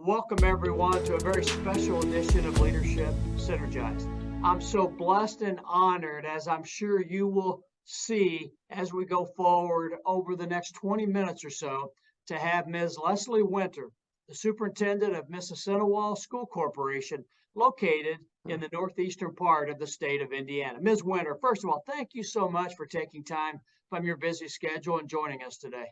Welcome, everyone, to a very special edition of Leadership Synergized. I'm so blessed and honored, as I'm sure you will see as we go forward over the next 20 minutes or so, to have Ms. Lezlie Winter, the superintendent of Mississinawa School Corporation, located in the northeastern part of the state of Indiana. Ms. Winter, first of all, thank you so much for taking time from your busy schedule and joining us today.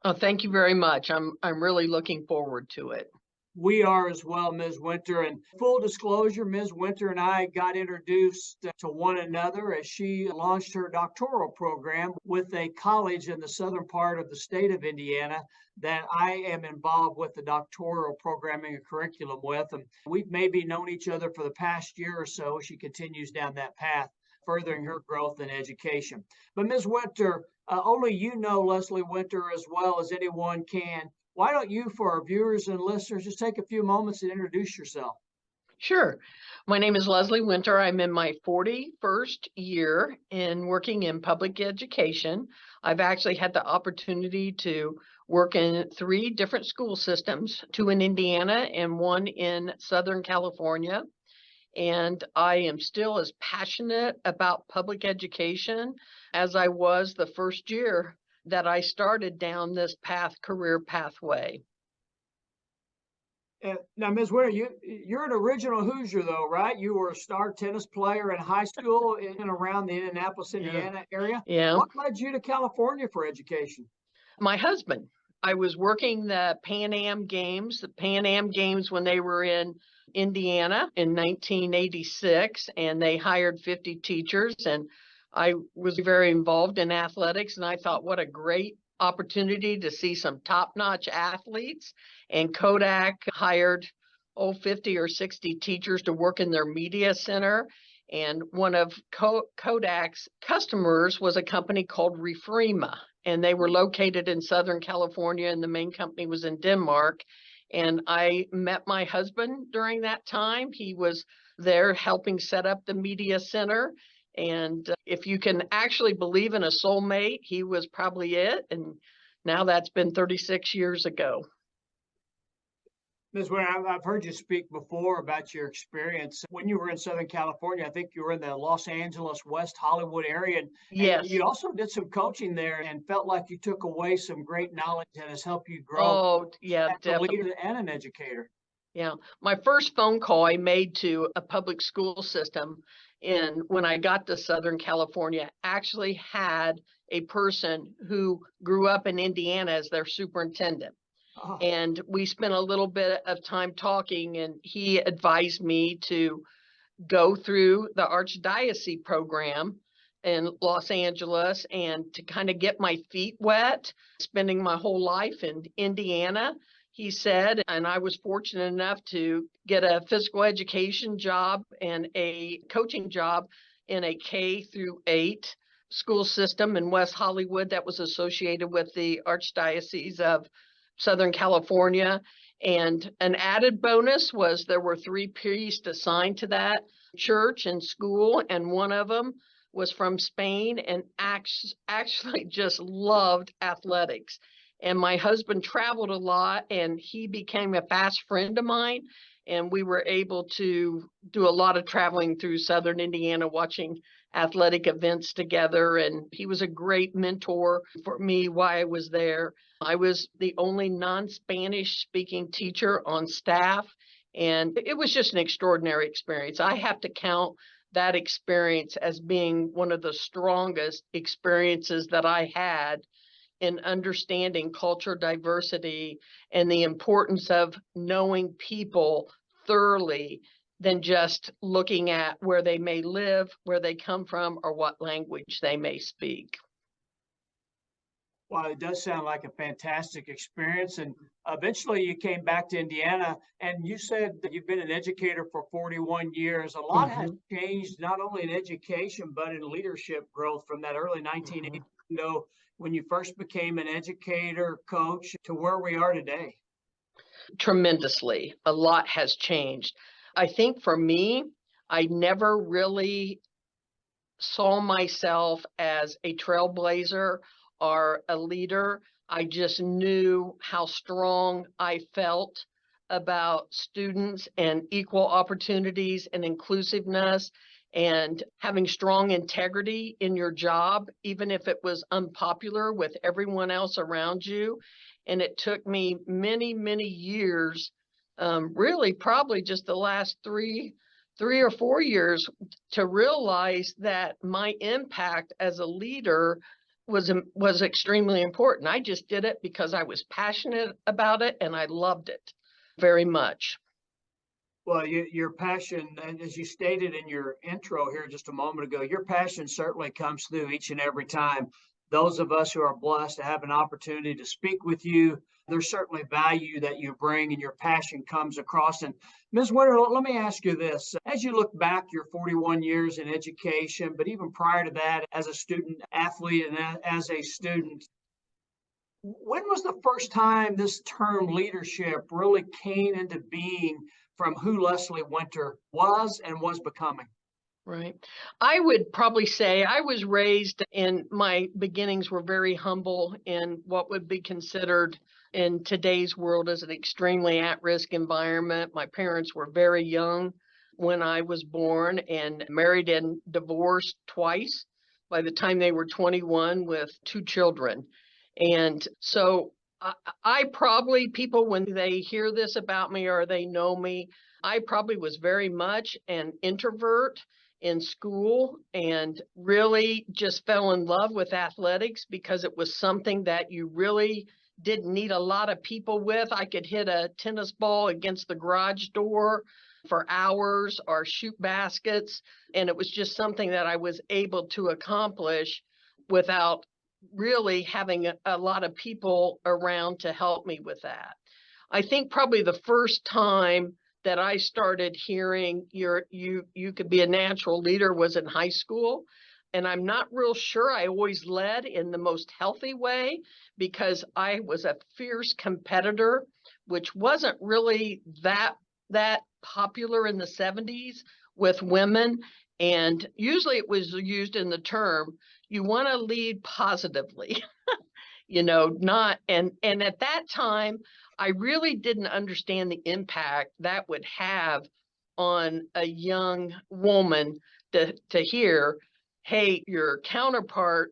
Oh, thank you very much. I'm really looking forward to it. We are as well, Ms. Winter. And full disclosure, Ms. Winter and I got introduced to one another as she launched her doctoral program with a college in the southern part of the state of Indiana that I am involved with the doctoral programming and curriculum with. And we've maybe known each other for the past year or so. She continues down that path, furthering her growth in education. But Ms. Winter, only you know Lezlie Winter as well as anyone can. Why don't you, for our viewers and listeners, just take a few moments and introduce yourself? Sure. My name is Lezlie Winter. I'm in my 41st year in working in public education. I've actually had the opportunity to work in 3 different school systems, 2 in Indiana and 1 in Southern California. And I am still as passionate about public education as I was the first year that I started down this career pathway. Now, Ms. Winter, you're an original Hoosier, though, right? You were a star tennis player in high school in and around the Indianapolis, Indiana area. Yeah. What led you to California for education? My husband. I was working the Pan Am Games when they were in Indiana in 1986, and they hired 50 teachers, and I was very involved in athletics, and I thought, what a great opportunity to see some top-notch athletes. And Kodak hired 50 or 60 teachers to work in their media center. And one of Kodak's customers was a company called Refrema, and they were located in Southern California, and the main company was in Denmark. And I met my husband during that time. He was there helping set up the media center. And if you can actually believe in a soulmate, he was probably it. And now that's been 36 years ago. Ms. Winter, I've heard you speak before about your experience when you were in Southern California. I think you were in the Los Angeles, West Hollywood area. And Yes. You also did some coaching there and felt like you took away some great knowledge that has helped you grow Oh, yeah, as a definitely. leader and an educator. Yeah. My first phone call I made to a public school system when I got to Southern California actually had a person who grew up in Indiana as their superintendent. Oh. And we spent a little bit of time talking, and he advised me to go through the Archdiocese program in Los Angeles and to kind of get my feet wet, spending my whole life in Indiana, he said. And I was fortunate enough to get a physical education job and a coaching job in a K-8 school system in West Hollywood that was associated with the Archdiocese of Southern California. And an added bonus was there were 3 priests assigned to that church and school, and one of them was from Spain and actually just loved athletics. And my husband traveled a lot, and he became a fast friend of mine, and we were able to do a lot of traveling through Southern Indiana watching athletic events together. And he was a great mentor for me while I was there. I was the only non-Spanish speaking teacher on staff, and it was just an extraordinary experience. I have to count that experience as being one of the strongest experiences that I had in understanding cultural diversity and the importance of knowing people thoroughly than just looking at where they may live, where they come from, or what language they may speak. Well, it does sound like a fantastic experience. And eventually you came back to Indiana, and you said that you've been an educator for 41 years. A lot has changed, not only in education, but in leadership growth from that early 1980s window when you first became an educator, coach, to where we are today. Tremendously. A lot has changed. I think for me, I never really saw myself as a trailblazer or a leader. I just knew how strong I felt about students and equal opportunities and inclusiveness and having strong integrity in your job, even if it was unpopular with everyone else around you. And it took me many, many years, really probably just the last 3 or 4 years, to realize that my impact as a leader was extremely important. I just did it because I was passionate about it and I loved it very much. Well, your passion, and as you stated in your intro here just a moment ago, your passion certainly comes through each and every time. Those of us who are blessed to have an opportunity to speak with you, there's certainly value that you bring and your passion comes across. And Ms. Winter, let me ask you this. As you look back your 41 years in education, but even prior to that, as a student athlete and as a student, when was the first time this term leadership really came into being from who Lezlie Winter was and was becoming? Right. I would probably say I was raised, and my beginnings were very humble in what would be considered in today's world as an extremely at-risk environment. My parents were very young when I was born and married and divorced twice by the time they were 21 with 2 children. And so I probably, people, when they hear this about me or they know me, I probably was very much an introvert in school and really just fell in love with athletics because it was something that you really didn't need a lot of people with. I could hit a tennis ball against the garage door for hours or shoot baskets. And it was just something that I was able to accomplish without really having a lot of people around to help me with that. I think probably the first time that I started hearing you could be a natural leader was in high school. And I'm not real sure I always led in the most healthy way because I was a fierce competitor, which wasn't really that popular in the 70s with women. And usually it was used in the term, you want to lead positively. Not, and at that time I really didn't understand the impact that would have on a young woman to hear, hey, your counterpart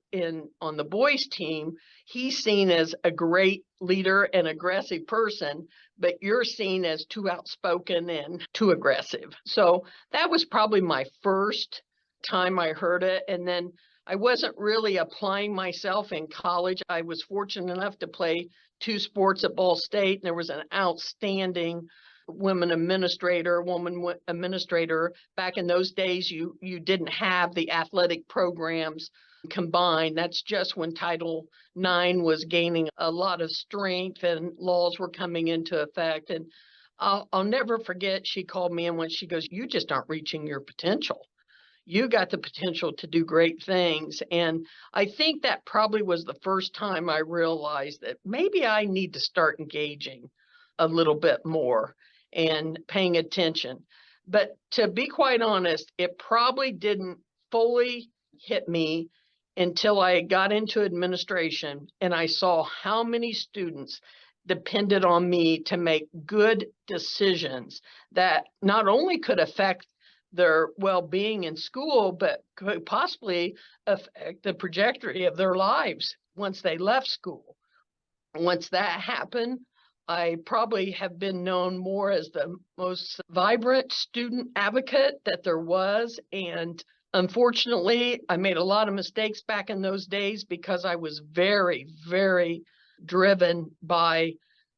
on the boys team, he's seen as a great leader and aggressive person, but you're seen as too outspoken and too aggressive. So that was probably my first time I heard it. And then I wasn't really applying myself in college. I was fortunate enough to play 2 sports at Ball State, and there was an outstanding woman administrator. Back in those days, you didn't have the athletic programs combined. That's just when Title IX was gaining a lot of strength and laws were coming into effect. And I'll never forget, she called me in when she goes, "You just aren't reaching your potential. You got the potential to do great things." And I think that probably was the first time I realized that maybe I need to start engaging a little bit more and paying attention. But to be quite honest, it probably didn't fully hit me until I got into administration and I saw how many students depended on me to make good decisions that not only could affect their well-being in school, but could possibly affect the trajectory of their lives once they left school. Once that happened, I probably have been known more as the most vibrant student advocate that there was. And unfortunately, I made a lot of mistakes back in those days because I was very, very driven by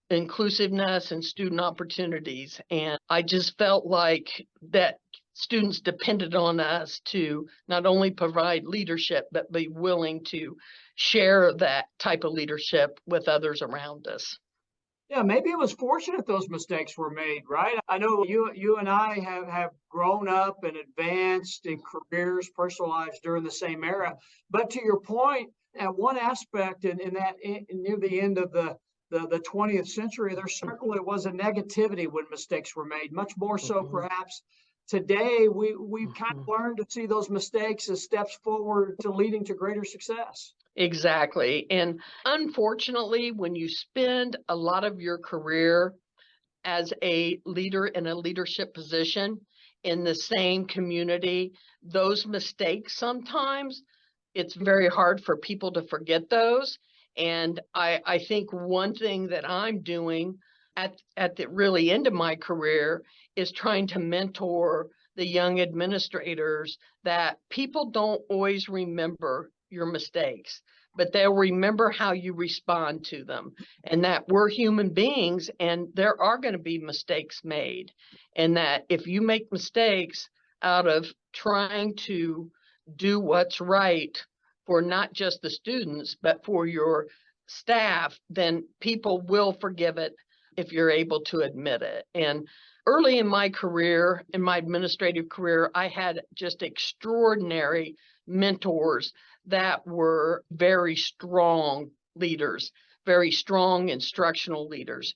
inclusiveness and student opportunities. And I just felt like that students depended on us to not only provide leadership, but be willing to share that type of leadership with others around us. Yeah, maybe it was fortunate those mistakes were made, right? I know you and I have grown up and advanced in careers, personal lives during the same era. But to your point, at one aspect near the end of the 20th century, there certainly was a negativity when mistakes were made, much more so perhaps today. We've kind of learned to see those mistakes as steps forward to leading to greater success. Exactly. And unfortunately, when you spend a lot of your career as a leader in a leadership position in the same community, those mistakes sometimes it's very hard for people to forget those. And I think one thing that I'm doing at the really end of my career is trying to mentor the young administrators that people don't always remember your mistakes, but they'll remember how you respond to them, and that we're human beings and there are going to be mistakes made. And that if you make mistakes out of trying to do what's right for not just the students, but for your staff, then people will forgive it if you're able to admit it. And early in my career, in my administrative career, I had just extraordinary mentors that were very strong leaders, very strong instructional leaders.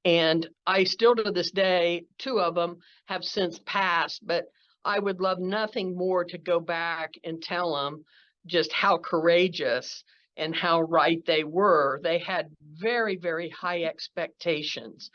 And I still to this day, two of them have since passed, but I would love nothing more to go back and tell them just how courageous and how right they were. They had very, very high expectations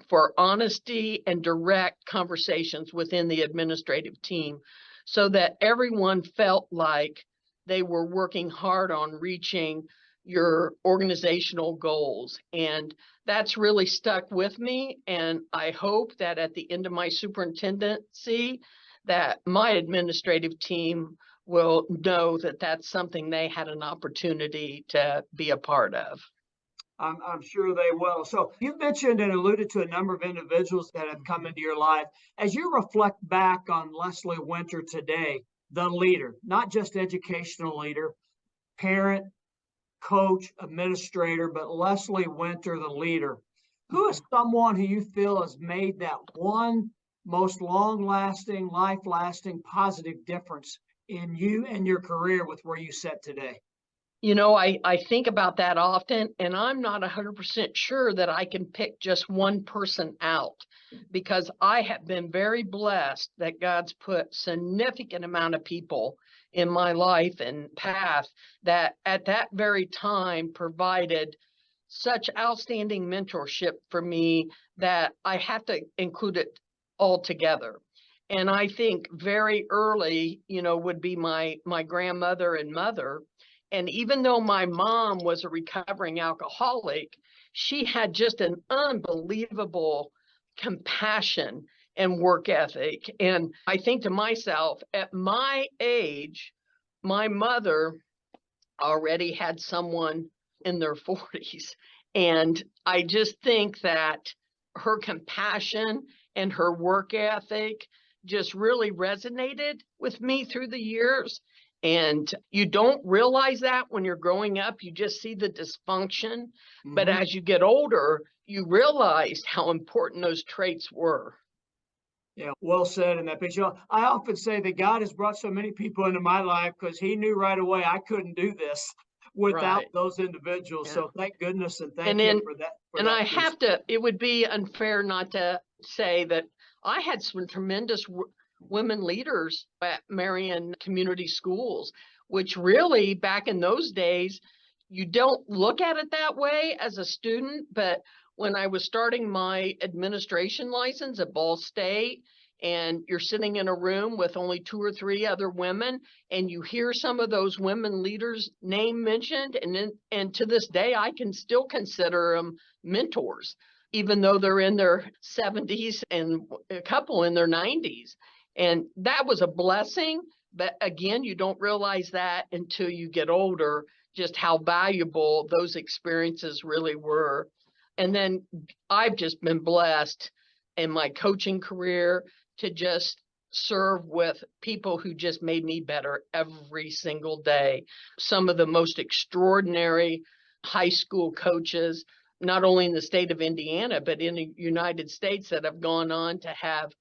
for honesty and direct conversations within the administrative team so that everyone felt like they were working hard on reaching your organizational goals. And that's really stuck with me. And I hope that at the end of my superintendency, that my administrative team will know that that's something they had an opportunity to be a part of. I'm sure they will. So you mentioned and alluded to a number of individuals that have come into your life. As you reflect back on Lezlie Winter today, the leader, not just educational leader, parent, coach, administrator, but Lezlie Winter, the leader, who is someone who you feel has made that one most long-lasting, life-lasting, positive difference in you and your career with where you sit today? You know, I think about that often, and I'm not 100% sure that I can pick just one person out because I have been very blessed that God's put significant amount of people in my life and path that at that very time provided such outstanding mentorship for me that I have to include it all together. And I think very early, would be my grandmother and mother. And even though my mom was a recovering alcoholic, she had just an unbelievable compassion and work ethic. And I think to myself, at my age, my mother already had someone in their 40s. And I just think that her compassion and her work ethic just really resonated with me through the years. And you don't realize that when you're growing up, you just see the dysfunction. But as you get older, you realize how important those traits were. Yeah, well said in that picture. I often say that God has brought so many people into my life because he knew right away I couldn't do this without those individuals. Yeah. So thank goodness and thank And him then, for that. and I have to, it would be unfair not to say that I had some tremendous women leaders at Marion Community Schools, which really back in those days, you don't look at it that way as a student. But when I was starting my administration license at Ball State, and you're sitting in a room with only 2 or 3 other women, and you hear some of those women leaders' name mentioned, and to this day, I can still consider them mentors, even though they're in their 70s and a couple in their 90s. And that was a blessing. But again, you don't realize that until you get older, just how valuable those experiences really were. And then I've just been blessed in my coaching career to just serve with people who just made me better every single day. Some of the most extraordinary high school coaches, not only in the state of Indiana, but in the United States that have gone on to have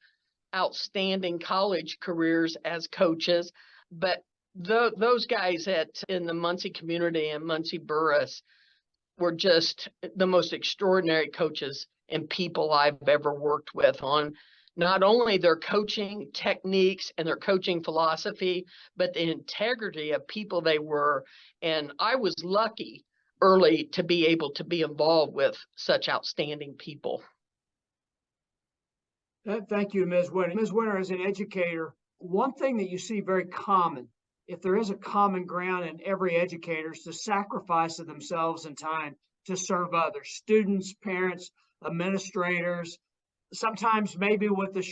outstanding college careers as coaches. But those guys in the Muncie community and Muncie Burris were just the most extraordinary coaches and people I've ever worked with on not only their coaching techniques and their coaching philosophy, but the integrity of people they were. And I was lucky early to be able to be involved with such outstanding people. Thank you, Ms. Winter. Ms. Winter, as an educator, one thing that you see very common, if there is a common ground in every educator, is the sacrifice of themselves and time to serve others, students, parents, administrators, sometimes maybe with the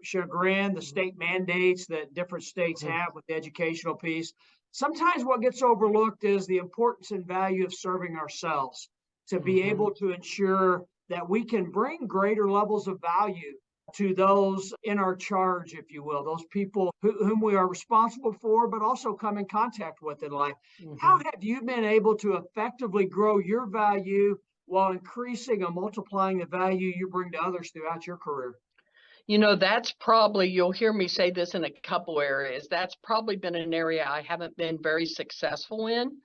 chagrin, the state mandates that different states Mhm, have with the educational piece. Sometimes what gets overlooked is the importance and value of serving ourselves to be mhm. able to ensure that we can bring greater levels of value to those in our charge, if you will, those people whom we are responsible for, but also come in contact with in life. How Mhm. have you been able to effectively grow your value while increasing and multiplying the value you bring to others throughout your career? That's probably, you'll hear me say this in a couple areas. That's probably been an area I haven't been very successful in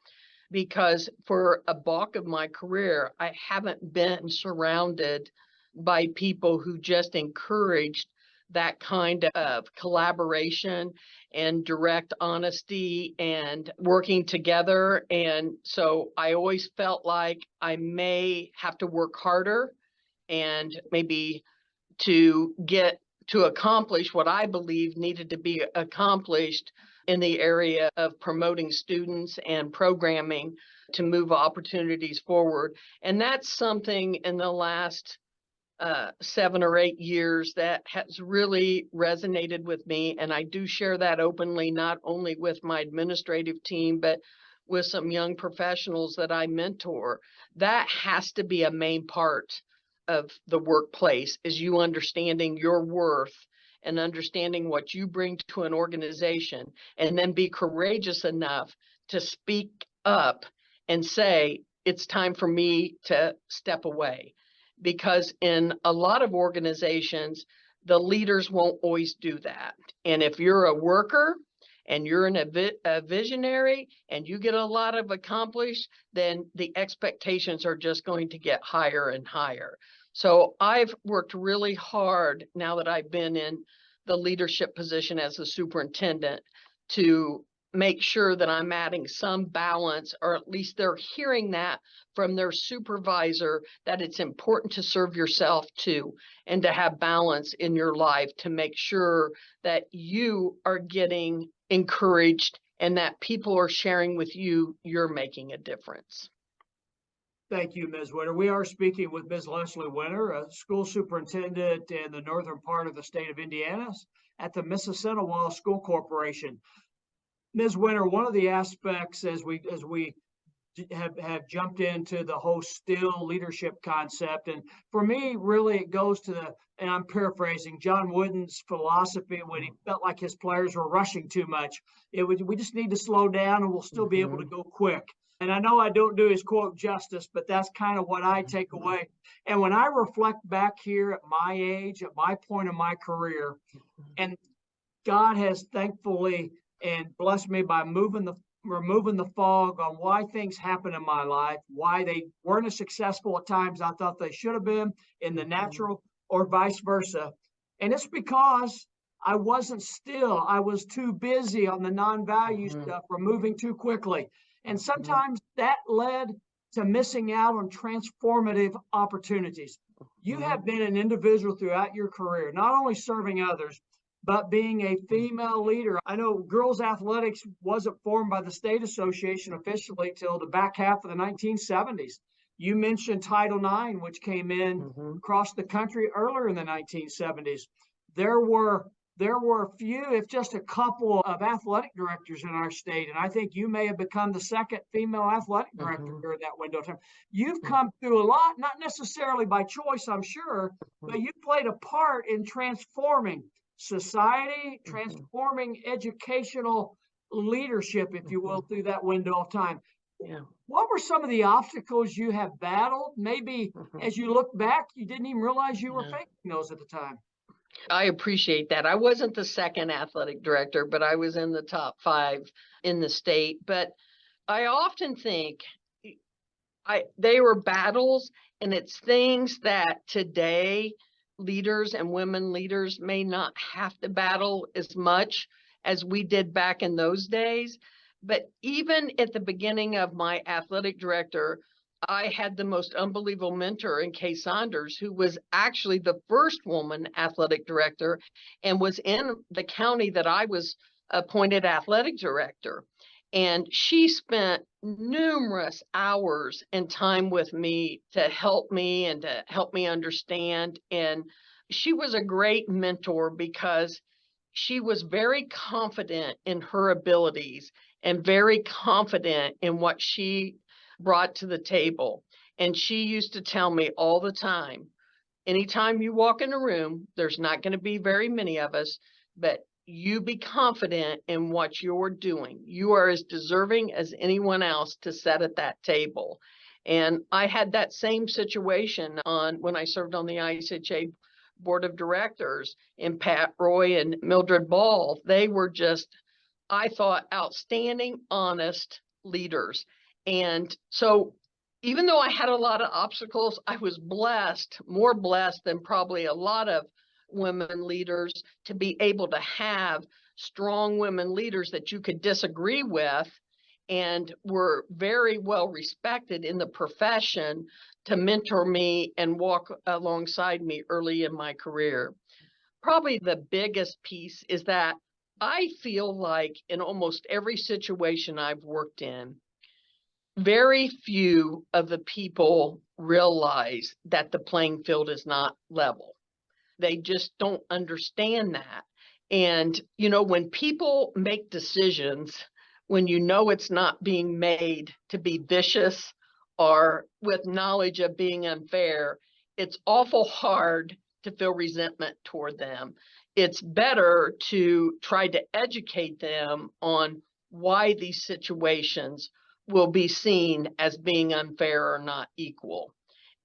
because for a bulk of my career, I haven't been surrounded by people who just encouraged that kind of collaboration and direct honesty and working together. And so I always felt like I may have to work harder and maybe to accomplish what I believe needed to be accomplished in the area of promoting students and programming to move opportunities forward. And that's something in the last 7 or 8 years that has really resonated with me. And I do share that openly, not only with my administrative team, but with some young professionals that I mentor. That has to be a main part of the workplace, is you understanding your worth and understanding what you bring to an organization, and then be courageous enough to speak up and say, it's time for me to step away, because in a lot of organizations, the leaders won't always do that. And if you're a worker and you're a visionary and you get a lot of accomplished, then the expectations are just going to get higher and higher. So I've worked really hard now that I've been in the leadership position as a superintendent to make sure that I'm adding some balance, or at least they're hearing that from their supervisor, that it's important to serve yourself too, and to have balance in your life to make sure that you are getting encouraged and that people are sharing with you you're making a difference. Thank you, Ms. Winter. We are speaking with Ms. Lezlie Winter, a school superintendent in the northern part of the state of Indiana at the Mississinawa School Corporation. Ms. Winter, one of the aspects as we have jumped into the whole still leadership concept. And for me, really, it goes to and I'm paraphrasing John Wooden's philosophy when he felt like his players were rushing too much. We just need to slow down and we'll still be able to Mhm. go quick. And I know I don't do his quote justice, but that's kind of what I take away. And when I reflect back here at my age, at my point in my career, and God has thankfully and blessed me by removing the fog on why things happen in my life, why they weren't as successful at times I thought they should have been in the Mhm. natural or vice versa. And it's because I wasn't still. I was too busy on the non-value Mhm. stuff, or moving too quickly. And Mhm. sometimes that led to missing out on transformative opportunities. You Mhm. have been an individual throughout your career, not only serving others, but being a female leader. I know girls athletics wasn't formed by the state association officially till the back half of the 1970s. You mentioned Title IX, which came in Mhm. across the country earlier in the 1970s. There were there were a few, if just a couple, of athletic directors in our state, and I think you may have become the second female athletic director Mhm. during that window of time. You've Mhm. come through a lot, not necessarily by choice, I'm sure, but you played a part in transforming society, Mhm. transforming educational leadership, if you will, Mhm. through that window of time. Yeah. What were some of the obstacles you have battled? Maybe Mhm. as you look back, you didn't even realize you were Yeah. facing those at the time. I appreciate that. I wasn't the second athletic director, but I was in the top 5 in the state. But I often think they were battles, and it's things that today leaders and women leaders may not have to battle as much as we did back in those days. But even at the beginning of my athletic director I had the most unbelievable mentor in Kay Saunders, who was actually the first woman athletic director and was in the county that I was appointed athletic director. And she spent numerous hours and time with me to help me and to help me understand. And she was a great mentor because she was very confident in her abilities and very confident in what she brought to the table. And she used to tell me all the time, anytime you walk in a room, there's not going to be very many of us, but you be confident in what you're doing. You are as deserving as anyone else to sit at that table. And I had that same situation on when I served on the ISHA board of directors, and Pat Roy and Mildred Ball. They were just, I thought, outstanding, honest leaders. And so even though I had a lot of obstacles, I was blessed, more blessed than probably a lot of women leaders, to be able to have strong women leaders that you could disagree with and were very well respected in the profession to mentor me and walk alongside me early in my career. Probably the biggest piece is that I feel like in almost every situation I've worked in, very few of the people realize that the playing field is not level. They just don't understand that. And, you know, when people make decisions, when you know it's not being made to be vicious or with knowledge of being unfair, it's awful hard to feel resentment toward them. It's better to try to educate them on why these situations will be seen as being unfair or not equal.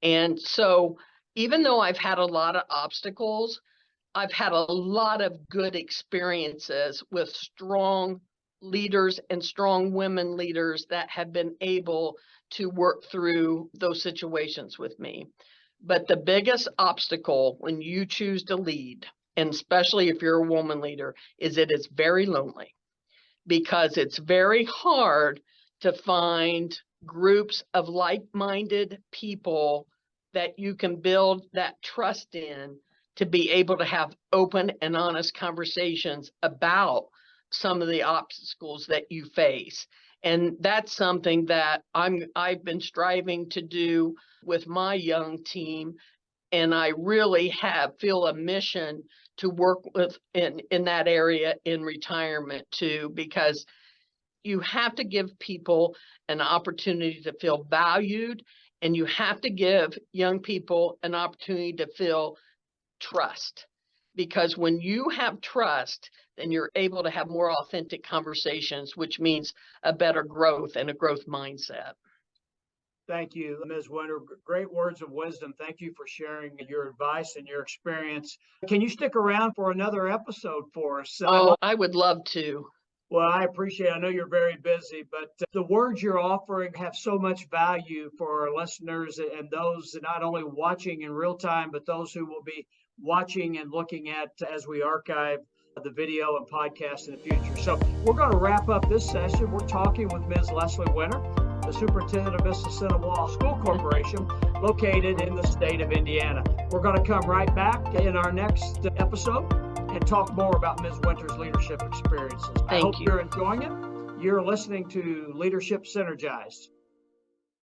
And so even though I've had a lot of obstacles, I've had a lot of good experiences with strong leaders and strong women leaders that have been able to work through those situations with me. But the biggest obstacle when you choose to lead, and especially if you're a woman leader, is it is very lonely, because it's very hard to find groups of like-minded people that you can build that trust in to be able to have open and honest conversations about some of the obstacles that you face. And that's something that I've been striving to do with my young team. And I really feel a mission to work with in that area in retirement too, because you have to give people an opportunity to feel valued, and you have to give young people an opportunity to feel trust. Because when you have trust, then you're able to have more authentic conversations, which means a better growth and a growth mindset. Thank you, Ms. Winter. Great words of wisdom. Thank you for sharing your advice and your experience. Can you stick around for another episode for us? I would love to. Well, I appreciate it. I know you're very busy, but the words you're offering have so much value for our listeners and those not only watching in real time, but those who will be watching and looking at as we archive the video and podcast in the future. So we're going to wrap up this session. We're talking with Ms. Lezlie Winter, the superintendent of Mississauga School Corporation, located in the state of Indiana. We're going to come right back in our next episode and talk more about Ms. Winter's leadership experiences. I hope you're enjoying it. You're listening to Leadership Synergized.